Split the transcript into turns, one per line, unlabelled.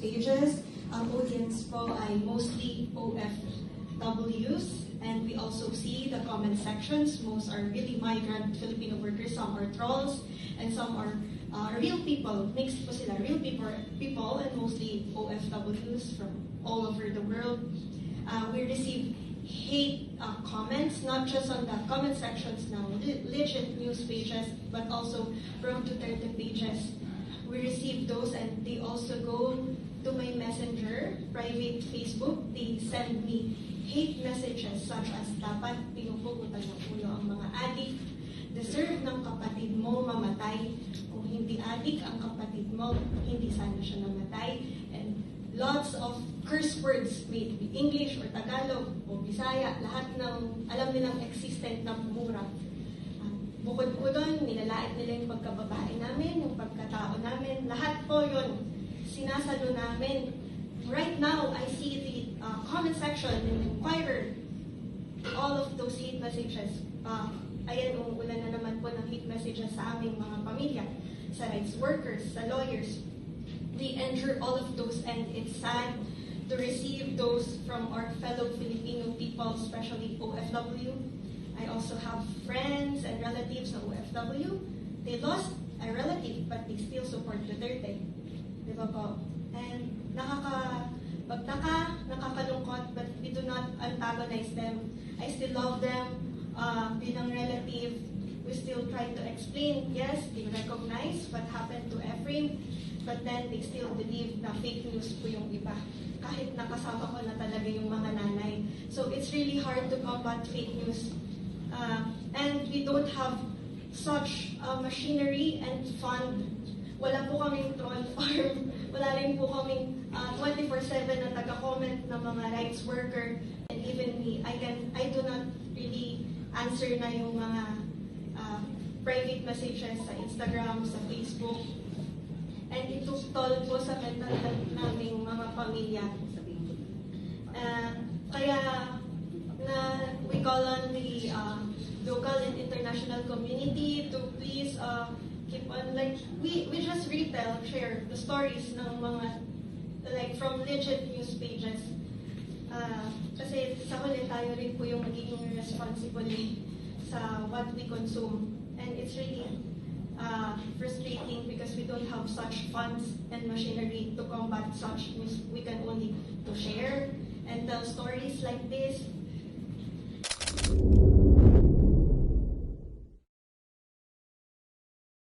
pages. Ang audience po ay mostly OFWs, and we also see the comment sections. Most are really migrant Filipino workers, some are trolls, and some are real people. Mixed po sila, real people and mostly OFWs from all over the world. We receive hate comments, not just on the comment sections now, legit news pages, but also from Duterte pages. We receive those, and they also go to my messenger, private Facebook. They send me hate messages such as, dapat pinupugutan ng ulo ang mga adik, deserve ng kapatid mo mamatay, kung hindi adik ang kapatid mo, hindi sana siya namatay, and lots of curse words, may it be English or Tagalog o Bisaya, lahat ng alam nilang existent na mura. Bukod po doon, nilalait nila yung pagkababae namin, yung pagkatao namin, lahat po yun sinasalo namin. Right now, I see the comment section in Inquirer, all of those hate messages. Ayan, umuulan na naman po ng hate messages sa aming mga pamilya, sa rights workers, sa lawyers. They enter all of those, and it's sad to receive those from our fellow Filipino people, especially OFW. I also have friends and relatives na OFW. They lost a relative, but they still support Duterte. Diba po? And nakakapagtaka, nakakalungkot, but we do not antagonize them. I still love them bilang relative. We still try to explain, yes, they recognize what happened to Ephraim, but then they still believe na fake news po yung iba. Kahit nakasama ko na talaga yung mga nanay. So it's really hard to combat fake news. And we don't have such machinery and fund. Wala po kaming troll farm. Wala rin po kaming 24/7 na taga-comment ng mga rights worker. And even me, I do not really answer na yung mga private messages sa Instagram, sa Facebook. And ito toll po sa mental health naming mga pamilya. Kaya we call on the local and international community to please keep on, like, we just share the stories ng mga, like, from legit news pages. Kasi sa huli tayo rin po yung magiging responsible sa what we consume. And it's really frustrating because we don't have such funds and machinery to combat such news. We can only to share and tell stories like this,